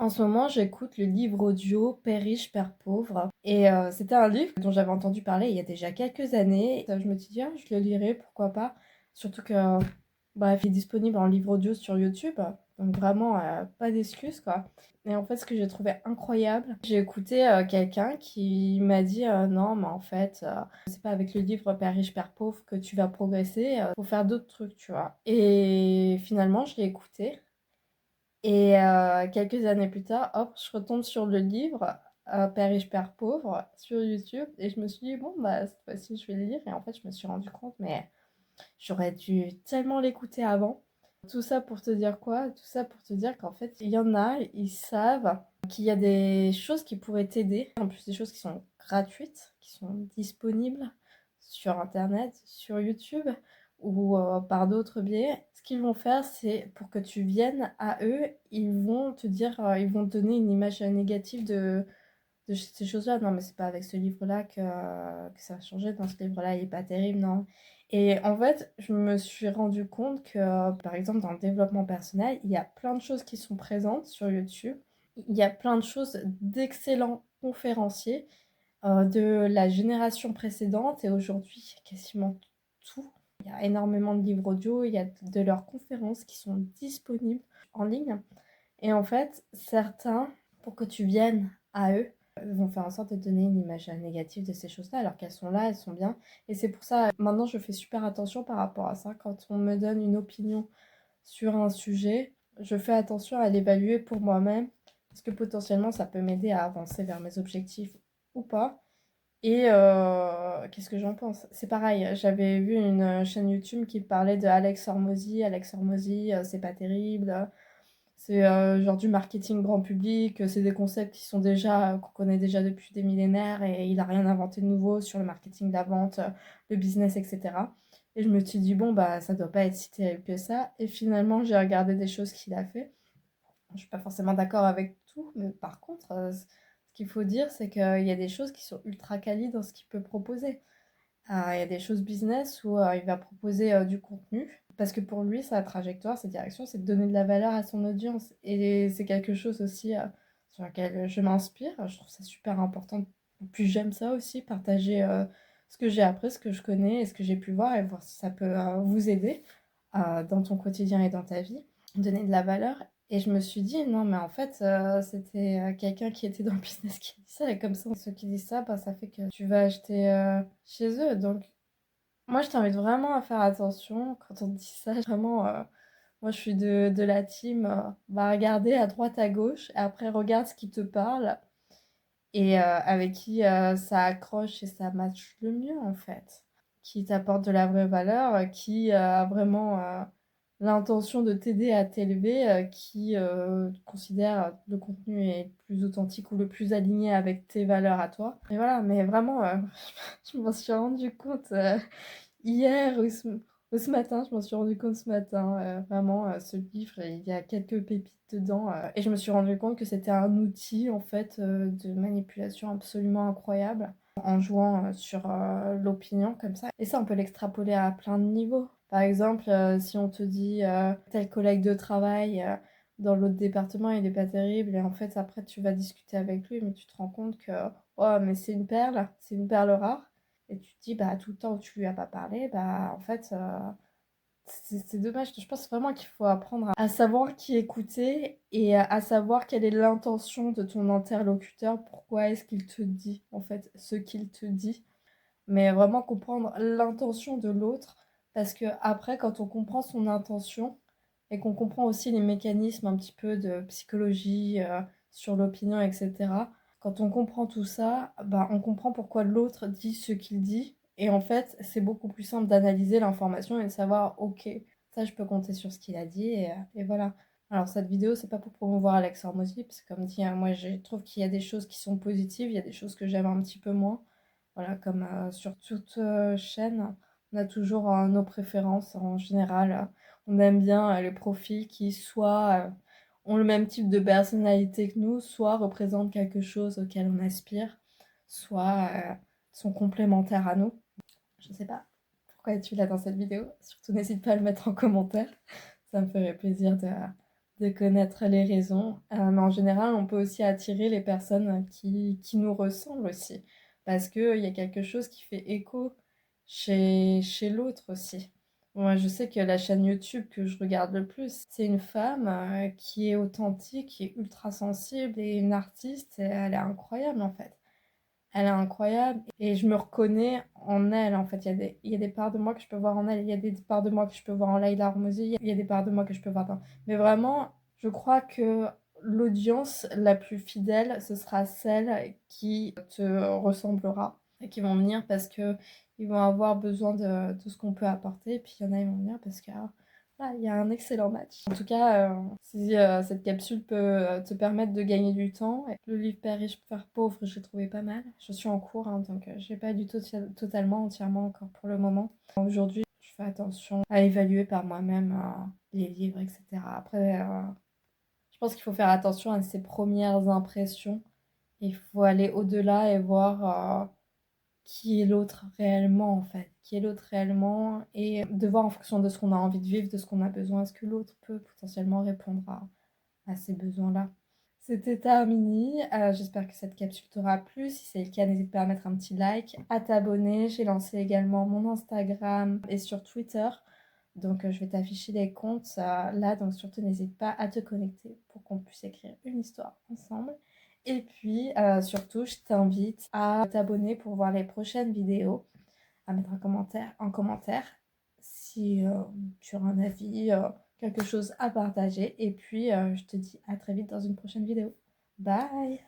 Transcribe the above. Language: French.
En ce moment, j'écoute le livre audio Père riche, Père pauvre et c'était un livre dont j'avais entendu parler il y a déjà quelques années. Je me suis dit: «Ah, je le lirai, pourquoi pas?» Surtout que, bref, il est disponible en livre audio sur YouTube, donc vraiment, pas d'excuses, quoi. Et en fait, ce que j'ai trouvé incroyable, j'ai écouté, quelqu'un qui m'a dit: «Non, mais en fait, c'est pas avec le livre Père riche, Père pauvre que tu vas progresser, faut faire d'autres trucs», tu vois? Et finalement, je l'ai écouté et quelques années plus tard, hop, je retombe sur le livre, Père riche, Père pauvre sur YouTube et je me suis dit: «Bon, bah, cette fois-ci, je vais le lire» et en fait, je me suis rendu compte, mais j'aurais dû tellement l'écouter avant. Tout ça pour te dire quoi? Tout ça pour te dire qu'en fait, il y en a, ils savent qu'il y a des choses qui pourraient t'aider, en plus des choses qui sont gratuites, qui sont disponibles sur internet, sur YouTube ou par d'autres biais. Ce qu'ils vont faire, c'est pour que tu viennes à eux, ils vont te dire, ils vont te donner une image négative de ces choses-là. Non, mais c'est pas avec ce livre-là que ça a changé. Dans ce livre-là, il est pas terrible, non. Et en fait, je me suis rendu compte que, par exemple, dans le développement personnel, il y a plein de choses qui sont présentes sur YouTube. Il y a plein de choses d'excellents conférenciers de la génération précédente et aujourd'hui, quasiment tout. Il y a énormément de livres audio, il y a de leurs conférences qui sont disponibles en ligne. Et en fait, certains, pour que tu viennes à eux, vont faire en sorte de donner une image négative de ces choses-là, alors qu'elles sont là, elles sont bien. Et c'est pour ça, maintenant, je fais super attention par rapport à ça. Quand on me donne une opinion sur un sujet, je fais attention à l'évaluer pour moi-même, parce que potentiellement, ça peut m'aider à avancer vers mes objectifs ou pas. Et qu'est-ce que j'en pense? C'est pareil, j'avais vu une chaîne YouTube qui parlait de Alex Hormozy. Alex Hormozy, c'est pas terrible. C'est genre du marketing grand public, c'est des concepts qui sont déjà qu'on connaît déjà depuis des millénaires et il a rien inventé de nouveau sur le marketing, la vente, le business, et cetera. Et je me suis dit: «Bon, bah, ça doit pas être si terrible que ça» et finalement, j'ai regardé des choses qu'il a fait. Je suis pas forcément d'accord avec tout, mais par contre, ce qu'il faut dire, c'est qu'il y a des choses qui sont ultra quali dans ce qu'il peut proposer. Il y a des choses business où il va proposer du contenu. Parce que pour lui, sa trajectoire, sa direction, c'est de donner de la valeur à son audience. Et c'est quelque chose aussi sur lequel je m'inspire. Je trouve ça super important. Puis j'aime ça aussi, partager ce que j'ai appris, ce que je connais et ce que j'ai pu voir et voir si ça peut vous aider dans ton quotidien et dans ta vie. Donner de la valeur. Et je me suis dit, non, mais en fait, c'était quelqu'un qui était dans le business qui dit ça. Et comme ça, ceux qui disent ça, bah, ça fait que tu vas acheter chez eux. Donc, moi, je t'invite vraiment à faire attention quand on te dit ça. Vraiment, moi, je suis de la team, va regarder à droite, à gauche. Et après, regarde ce qui te parle et avec qui ça accroche et ça match le mieux, en fait. Qui t'apporte de la vraie valeur, qui a vraiment l'intention de t'aider à t'élever, qui considère le contenu est le plus authentique ou le plus aligné avec tes valeurs à toi. Et voilà, mais vraiment, je m'en suis rendu compte hier ou ce matin, je m'en suis rendu compte ce matin. Vraiment, ce livre, il y a quelques pépites dedans. Et je me suis rendu compte que c'était un outil, en fait, de manipulation absolument incroyable en jouant sur l'opinion comme ça. Et ça, on peut l'extrapoler à plein de niveaux. Par exemple, si on te dit tel collègue de travail dans l'autre département, il est pas terrible, et en fait, après, tu vas discuter avec lui, mais tu te rends compte que, oh, mais c'est une perle rare. Et tu te dis, bah, tout le temps où tu lui as pas parlé, bah, en fait, c'est dommage. Je pense vraiment qu'il faut apprendre à savoir qui écouter et à savoir quelle est l'intention de ton interlocuteur, pourquoi est-ce qu'il te dit, en fait, ce qu'il te dit. Mais vraiment comprendre l'intention de l'autre, parce que après, quand on comprend son intention et qu'on comprend aussi les mécanismes un petit peu de psychologie sur l'opinion, etc., quand on comprend tout ça, bah, on comprend pourquoi l'autre dit ce qu'il dit. Et en fait, c'est beaucoup plus simple d'analyser l'information et de savoir, ok, ça, je peux compter sur ce qu'il a dit, et voilà. Alors, cette vidéo, c'est pas pour promouvoir Alex Hormozy, parce que comme dit, hein, moi, je trouve qu'il y a des choses qui sont positives, il y a des choses que j'aime un petit peu moins. Voilà, comme sur toute chaîne, on a toujours nos préférences en général. On aime bien les profils qui soit ont le même type de personnalité que nous, soit représentent quelque chose auquel on aspire, soit sont complémentaires à nous. Je sais pas pourquoi es-tu là dans cette vidéo. Surtout n'hésite pas à le mettre en commentaire. Ça me ferait plaisir de connaître les raisons. Mais en général, on peut aussi attirer les personnes qui nous ressemblent aussi. Parce qu'il y a quelque chose qui fait écho chez l'autre aussi. Moi, je sais que la chaîne YouTube que je regarde le plus, c'est une femme qui est authentique, qui est ultra sensible et une artiste. Et elle est incroyable en fait. Elle est incroyable et je me reconnais en elle en fait. Il y a des parts de moi que je peux voir en elle. Il y a des parts de moi que je peux voir en Laila Harmouzi. Il y a des parts de moi que je peux voir dans... Mais vraiment, je crois que l'audience la plus fidèle, ce sera celle qui te ressemblera et qui vont venir parce que ils vont avoir besoin de ce qu'on peut apporter. Puis il y en a, ils vont venir parce que voilà, il y a un excellent match. En tout cas, si cette capsule peut te permettre de gagner du temps, le livre Père riche, Père pauvre, j'ai trouvé pas mal. Je suis en cours, hein, donc je l'ai pas du tout totalement, entièrement encore pour le moment. Aujourd'hui, je fais attention à évaluer par moi-même les livres, etc. Après, je pense qu'il faut faire attention à ses premières impressions. Il faut aller au-delà et voir qui est l'autre réellement en fait, qui est l'autre réellement et de voir en fonction de ce qu'on a envie de vivre, de ce qu'on a besoin, est-ce que l'autre peut potentiellement répondre à ces besoins-là. C'était Tarmini, j'espère que cette capsule t'aura plu, si c'est le cas n'hésite pas à mettre un petit like, à t'abonner, j'ai lancé également mon Instagram et sur Twitter, donc je vais t'afficher les comptes là, donc surtout n'hésite pas à te connecter pour qu'on puisse écrire une histoire ensemble. Et puis surtout, je t'invite à t'abonner pour voir les prochaines vidéos, à mettre un commentaire en commentaire si tu as un avis, quelque chose à partager. Et puis je te dis à très vite dans une prochaine vidéo. Bye!